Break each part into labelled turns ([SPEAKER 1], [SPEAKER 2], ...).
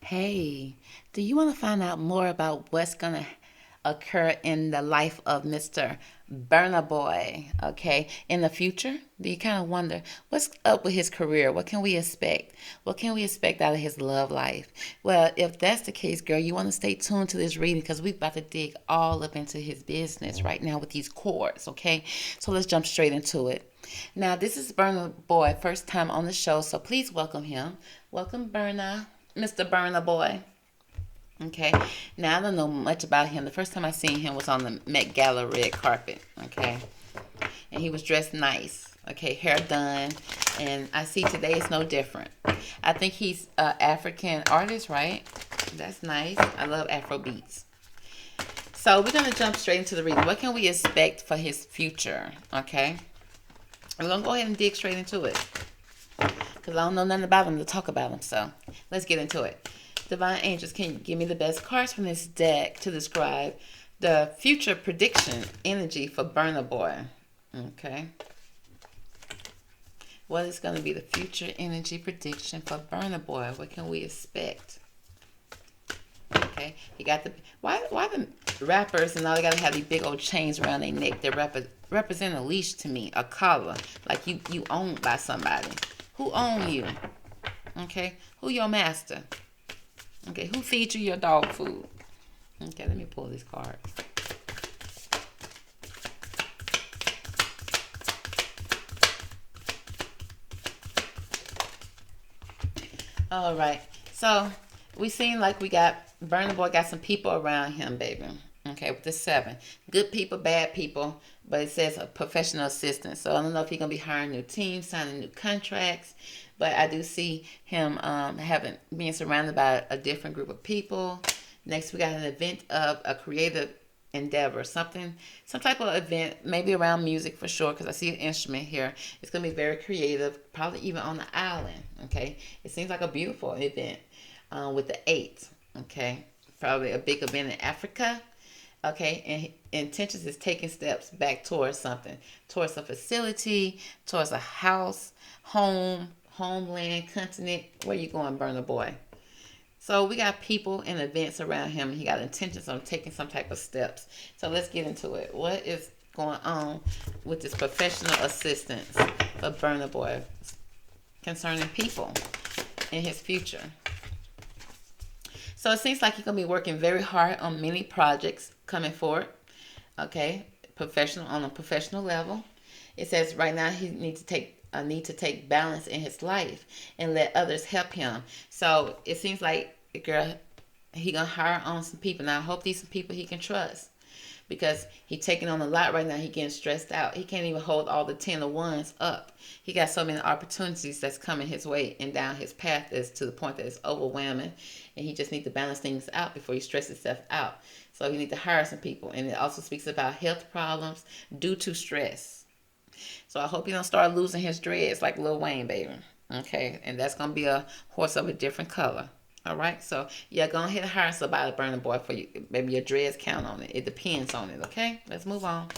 [SPEAKER 1] Hey, do you want to find out more about what's going to occur in the life of Mr. Burna Boy, okay, in the future? Do you kind of wonder what's up with his career? What can we expect? What can we expect out of his love life? Well, if that's the case, girl, you want to stay tuned to this reading because we're about to dig all up into his business right now with these chords, okay? So let's jump straight into it. Now, this is Burna Boy, first time on the show, so please welcome him. Welcome, Burna. Mr. Burna Boy. Okay. Now I don't know much about him. The first time I seen him was on the Met Gala red carpet. Okay. And he was dressed nice. Okay, hair done. And I see today is no different. I think he's an African artist, right? That's nice. I love Afro beats. So we're gonna jump straight into the reading. What can we expect for his future? Okay. We're gonna go ahead and dig straight into it. Because I don't know nothing about him to talk about him. So let's get into it. Divine Angels, can you give me the best cards from this deck to describe the future prediction energy for Burna Boy? Okay. What is going to be the future energy prediction for Burna Boy? What can we expect? Okay. He got the... Why the rappers and all they got to have these big old chains around their neck that represent a leash to me, a collar, like you owned by somebody. Who own you? Okay. Who your master? Okay, who feeds you your dog food? Okay, let me pull this card. All right, so we seem like we got Burna Boy got some people around him, baby. Okay, with the 7. Good people, bad people, but it says a professional assistant. So I don't know if he's going to be hiring new teams, signing new contracts, but I do see him being surrounded by a different group of people. Next, we got an event of a creative endeavor, some type of event, maybe around music for sure, because I see an instrument here. It's going to be very creative, probably even on the island, okay? It seems like a beautiful event with the 8, okay? Probably a big event in Africa. Okay, and intentions is taking steps back towards something, towards a facility, towards a house, home, homeland, continent. Where you going, Burna Boy? So we got people and events around him. And he got intentions on taking some type of steps. So let's get into it. What is going on with this professional assistance for Burna Boy concerning people in his future? So it seems like he's gonna be working very hard on many projects coming forward. Okay, professional on a professional level. It says right now he needs to take balance in his life and let others help him. So it seems like girl, he gonna hire on some people. Now I hope these some people he can trust because he taking on a lot right now. He getting stressed out. He can't even hold all the 10 of wands up. He got so many opportunities that's coming his way and down his path is to the point that it's overwhelming, and he just need to balance things out before he stresses himself out. So he need to hire some people, and it also speaks about health problems due to stress. So I hope he don't start losing his dreads like Lil Wayne, baby. Okay, and that's gonna be a horse of a different color. All right, so yeah, go ahead and hire somebody to Burna Boy for you. Maybe your dreads count on it. It depends on it. Okay, let's move on.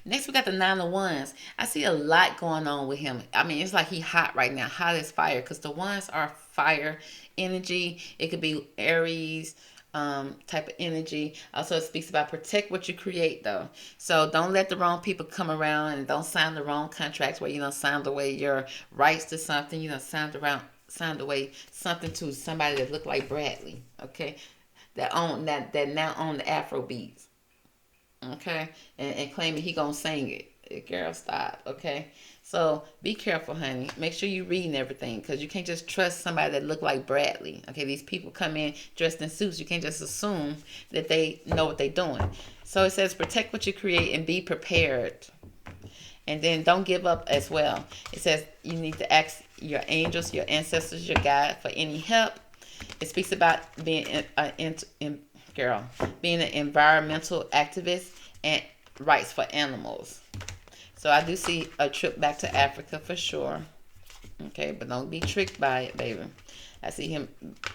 [SPEAKER 1] Next, we got the 9 of Wands. I see a lot going on with him. I mean, it's like he hot right now, hot as fire, because the wands are fire energy. It could be Aries type of energy. Also, it speaks about protect what you create, though. So don't let the wrong people come around and don't sign the wrong contracts where you don't sign away your rights to something. You don't signed away something to somebody that looked like Bradley. Okay, that now own the Afro beats. Okay, and claiming he gonna sing it. Girl, stop. Okay, so be careful, honey. Make sure you reading everything because you can't just trust somebody that look like Bradley. Okay, these people come in dressed in suits. You can't just assume that they know what they're doing. So it says protect what you create and be prepared. And then don't give up as well. It says you need to ask your angels, your ancestors, your God for any help. It speaks about being girl, being an environmental activist and rights for animals. So I do see a trip back to Africa for sure. Okay, but don't be tricked by it, baby. I see him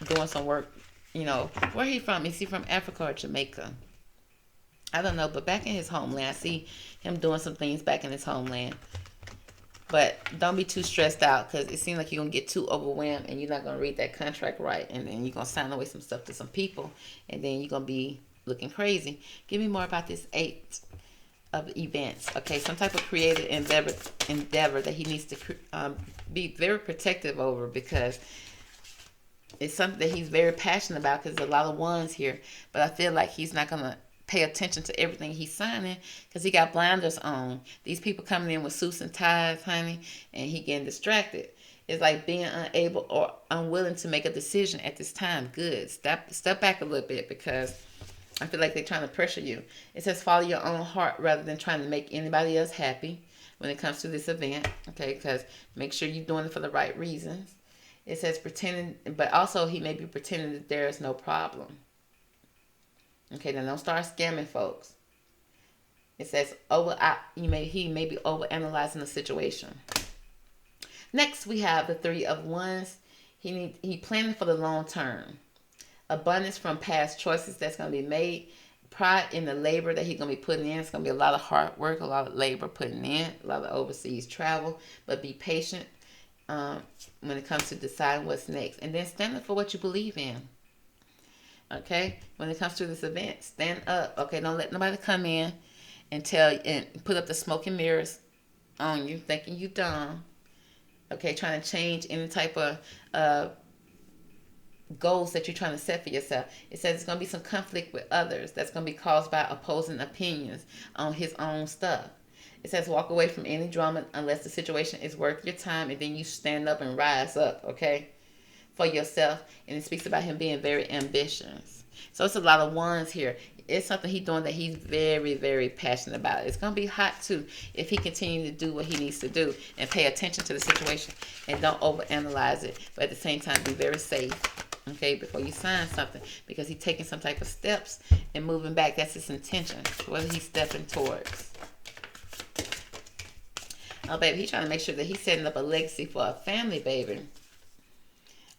[SPEAKER 1] doing some work. Where he from? Is he from Africa or Jamaica? I don't know, but back in his homeland, I see him doing some things back in his homeland. But don't be too stressed out, because it seems like you're going to get too overwhelmed and you're not going to read that contract right. And then you're going to sign away some stuff to some people. And then you're going to be looking crazy. Give me more about this 8 of events. Okay, some type of creative endeavor that he needs to be very protective over, because it's something that he's very passionate about, because there's a lot of ones here. But I feel like he's not going to pay attention to everything he's signing, because he got blinders on. These people coming in with suits and ties, honey, and he getting distracted. It's like being unable or unwilling to make a decision at this time. Good. Step back a little bit, because I feel like they're trying to pressure you. It says follow your own heart rather than trying to make anybody else happy when it comes to this event. Okay, because make sure you're doing it for the right reasons. It says pretending, but also he may be pretending that there is no problem. Okay, now don't start scamming folks. It says he may be overanalyzing the situation. Next, we have the 3 of Wands. He planning for the long term. Abundance from past choices that's going to be made. Pride in the labor that he's going to be putting in. It's going to be a lot of hard work, a lot of labor putting in, a lot of overseas travel. But be patient when it comes to deciding what's next. And then stand up for what you believe in. Okay, when it comes to this event, stand up. Okay, don't let nobody come in and put up the smoke and mirrors on you, thinking you dumb. Okay, trying to change any type of goals that you're trying to set for yourself. It says there's going to be some conflict with others that's going to be caused by opposing opinions on his own stuff. It says walk away from any drama unless the situation is worth your time, and then you stand up and rise up. Okay, for yourself. And it speaks about him being very ambitious. So it's a lot of ones here. It's something he's doing that he's very, very passionate about. It's going to be hot too if he continues to do what he needs to do and pay attention to the situation and don't overanalyze it. But at the same time, be very safe, okay, before you sign something, because he's taking some type of steps and moving back. That's his intention. What he's stepping towards. Oh, baby, he's trying to make sure that he's setting up a legacy for a family, baby.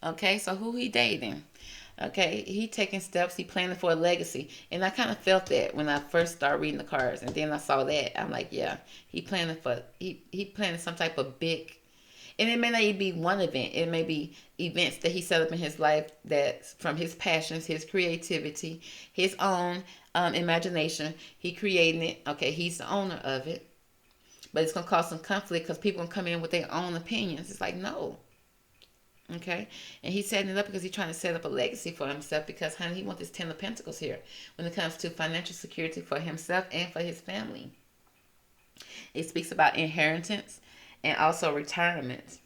[SPEAKER 1] Okay, so who he dating? Okay, he taking steps. He planning for a legacy, and I kind of felt that when I first started reading the cards, and then I saw that. I'm like, yeah, he planning some type of big, and it may not even be one event. It may be events that he set up in his life that's from his passions, his creativity, his own imagination. He creating it. Okay, he's the owner of it, but it's gonna cause some conflict because people gonna come in with their own opinions. It's like, no. Okay, and he's setting it up because he's trying to set up a legacy for himself, because, honey, he wants this 10 of Pentacles here when it comes to financial security for himself and for his family. It speaks about inheritance and also retirement.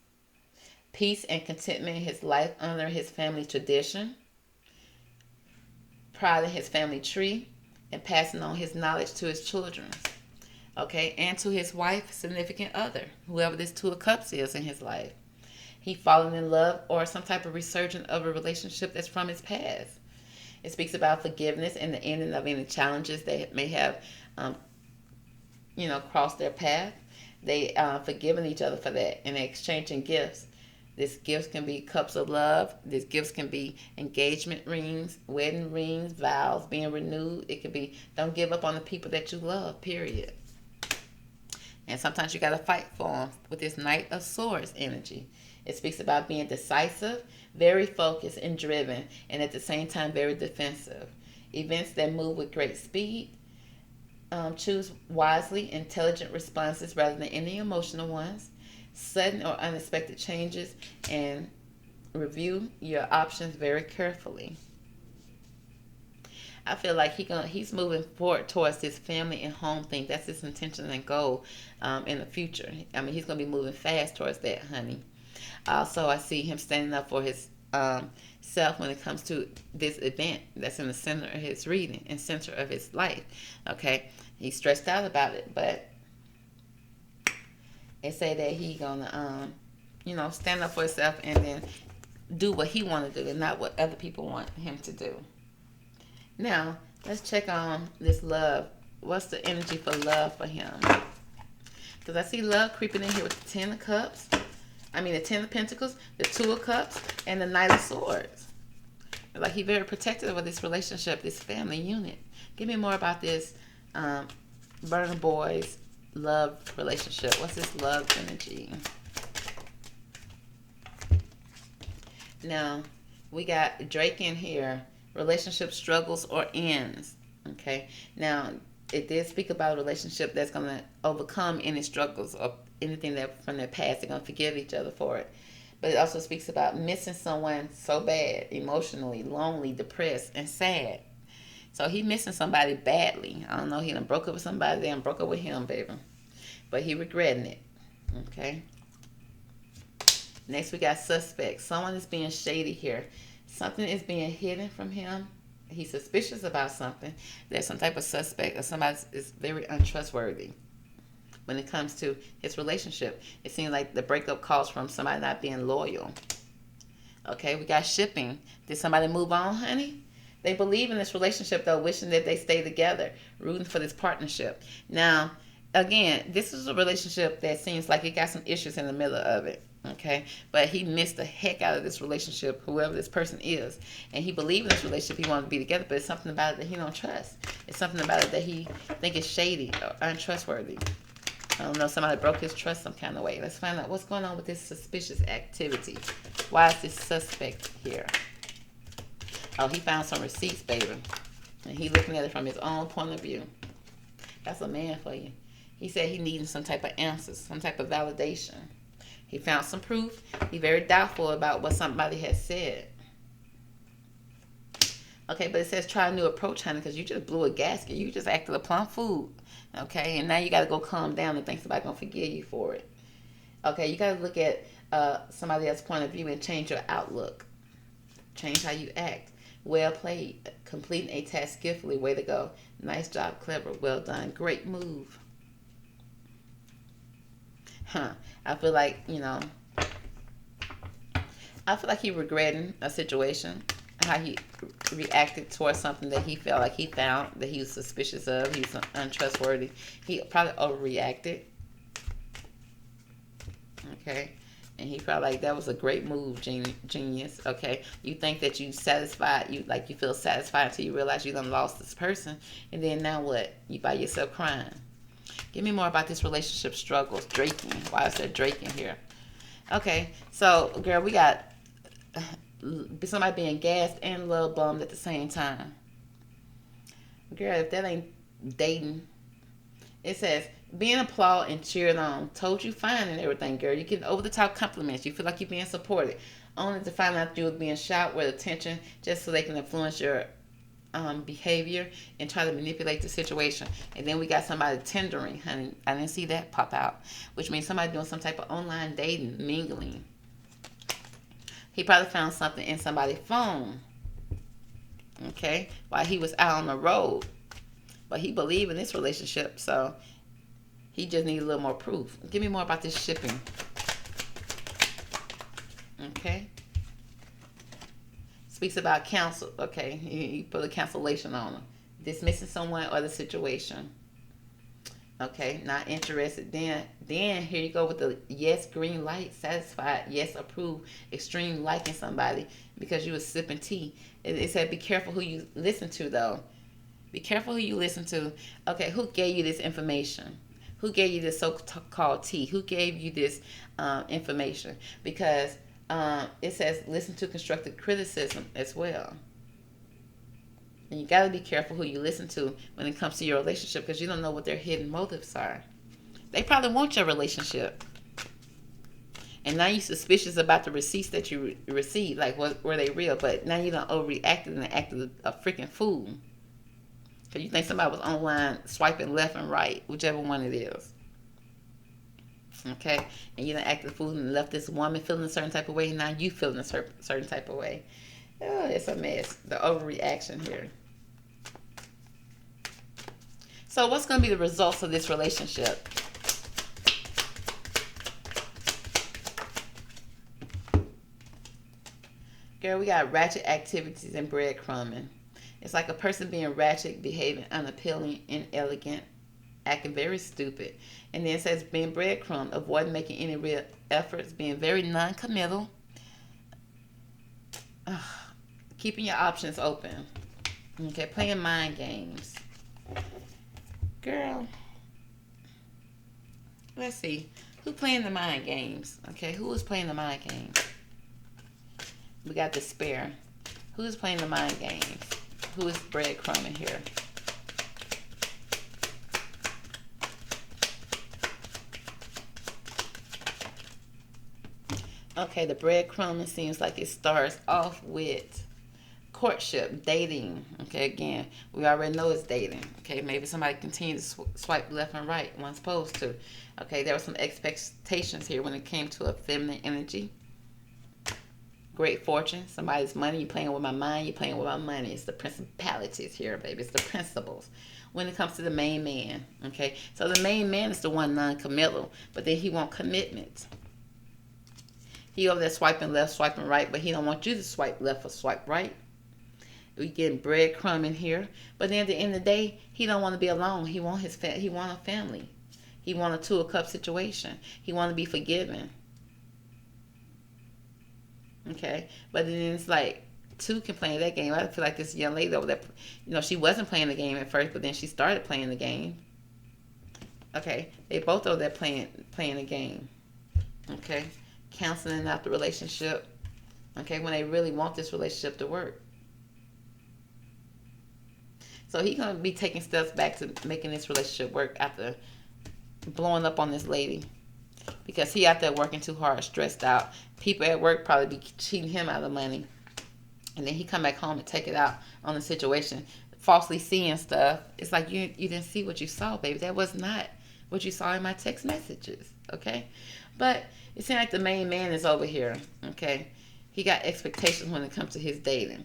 [SPEAKER 1] Peace and contentment in his life under his family tradition. Pride in his family tree, and passing on his knowledge to his children. Okay, and to his wife, significant other, whoever this 2 of Cups is in his life. He fallen in love or some type of resurgence of a relationship that's from his past. It speaks about forgiveness and the ending of any challenges that may have, crossed their path. They forgiven each other for that, and they're exchanging gifts. This gifts can be cups of love. These gifts can be engagement rings, wedding rings, vows being renewed. It could be don't give up on the people that you love, period. And sometimes you got to fight for them with this Knight of Swords energy. It speaks about being decisive, very focused and driven, and at the same time very defensive. Events that move with great speed. Choose wisely, intelligent responses rather than any emotional ones. Sudden or unexpected changes, and review your options very carefully. I feel like he's moving forward towards this family and home thing. That's his intention and goal in the future. I mean, he's going to be moving fast towards that, honey. Also, I see him standing up for his self when it comes to this event that's in the center of his reading and center of his life. Okay, he's stressed out about it, but it say that he gonna stand up for himself and then do what he want to do and not what other people want him to do. Now let's check on this love. What's the energy for love for him? Because I see love creeping in here with the 10 of Cups. The 10 of Pentacles, the 2 of Cups, and the Knight of Swords. Like he's very protective of this relationship, this family unit. Give me more about this Burna Boy's love relationship. What's this love energy? Now, we got Drake in here. Relationship struggles or ends. Okay. Now, it did speak about a relationship that's going to overcome any struggles or anything that from their past. They're going to forgive each other for it. But it also speaks about missing someone so bad, emotionally, lonely, depressed, and sad. So he missing somebody badly. I don't know. He done broke up with somebody. They done broke up with him, baby. But he regretting it. Okay. Next, we got suspect. Someone is being shady here. Something is being hidden from him. He's suspicious about something. There's some type of suspect or somebody is very untrustworthy when it comes to his relationship. It seems like the breakup calls from somebody not being loyal. Okay, we got shipping. Did somebody move on, honey? They believe in this relationship, though, wishing that they stay together, rooting for this partnership. Now, again, this is a relationship that seems like it got some issues in the middle of it. Okay, but he missed the heck out of this relationship, whoever this person is, and he believed in this relationship. He wanted to be together, but it's something about it that he don't trust. It's something about it that he think is shady or untrustworthy. I don't know, somebody broke his trust some kind of way. Let's find out what's going on with this suspicious activity. Why is this suspect here? Oh, he found some receipts, baby, and he looking at it from his own point of view. That's a man for you. He said he needed some type of answers, some type of validation. He found some proof. He's very doubtful about what somebody has said. Okay, but it says try a new approach, honey, because you just blew a gasket. You just acted a plum fool. Okay, and now you got to go calm down and think somebody's going to forgive you for it. Okay, you got to look at somebody else's point of view and change your outlook. Change how you act. Well played. Completing a task skillfully. Way to go. Nice job. Clever. Well done. Great move. I feel like, I feel like he regretting a situation, how he reacted towards something that he felt like he found that he was suspicious of. He was untrustworthy. He probably overreacted. Okay. And he felt like that was a great move, genius. Okay. You think that you satisfied, you feel satisfied until you realize you done lost this person. And then now what? You by yourself crying. Give me more about this relationship struggles. Draking. Why is there Draking here? Okay, so girl, we got somebody being gassed and love bummed at the same time. Girl, if that ain't dating, it says being applauded and cheered on. Told you fine and everything, girl. You get over the top compliments. You feel like you're being supported. Only to find out you were being shot with attention just so they can influence your behavior and try to manipulate the situation. And then we got somebody tendering, honey. I didn't see that pop out, which means somebody doing some type of online dating, mingling. He probably found something in somebody's phone, okay, while he was out on the road. But he believed in this relationship, so he just needs a little more proof. Give me more about this shipping. Okay. Speaks about counsel. Okay, you put a cancellation on them. Dismissing someone or the situation. Okay, not interested. Then here you go with the yes, green light, satisfied, yes, approve, extreme liking somebody because you was sipping tea. It said be careful who you listen to, though. Be careful who you listen to. Okay, who gave you this information? Who gave you this so-called tea? Who gave you this information? Because it says listen to constructive criticism as well. And you got to be careful who you listen to when it comes to your relationship because you don't know what their hidden motives are. They probably want your relationship. And now you're suspicious about the receipts that you received. Like, were they real? But now you done overreacted and acted a freaking fool. Because you think somebody was online swiping left and right, whichever one it is. Okay? And you done acted a fool and left this woman feeling a certain type of way. And now you feeling a certain type of way. Oh, it's a mess. The overreaction here. So what's going to be the results of this relationship? Girl, we got ratchet activities and breadcrumbing. It's like a person being ratchet, behaving unappealing, inelegant, acting very stupid. And then it says being breadcrumb, avoid making any real efforts, being very non-committal, keeping your options open. Okay, playing mind games. Girl, Let's see. Who playing the mind games? Okay, who is playing the mind games? We got despair. Who's playing the mind games? Who is breadcrumbing here? Okay, the breadcrumbing seems like it starts off with courtship, dating. Okay, again, we already know it's dating. Okay, maybe somebody continues to swipe left and right, one's supposed to. Okay, there were some expectations here when it came to a feminine energy. Great fortune, somebody's money. You playing with my mind, you playing with my money. It's the principalities here, baby. It's the principles. When it comes to the main man, okay, so the main man is the one non-committal, but then he want commitment. He over there swiping left, swiping right, but he don't want you to swipe left or swipe right. We getting breadcrumb in here, but then at the end of the day, he don't want to be alone. He want he want a family. He want a two of cup situation. He want to be forgiven. Okay, but then it's like two can play that game. I feel like this young lady over there, she wasn't playing the game at first, but then she started playing the game. Okay, they both over there playing the game. Okay, counseling out the relationship. Okay, when they really want this relationship to work. So he's gonna be taking steps back to making this relationship work after blowing up on this lady, because he out there working too hard, stressed out. People at work probably be cheating him out of money, and then he come back home and take it out on the situation, falsely seeing stuff. It's like you didn't see what you saw, baby. That was not what you saw in my text messages. Okay, but it seems like the main man is over here. Okay, he got expectations when it comes to his dating.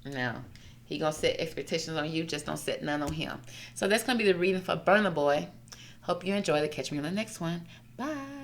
[SPEAKER 1] Now he gonna set expectations on you, just don't set none on him. So that's gonna be the reading for Burna Boy. Hope you enjoyed it. Catch me on the next one. Bye.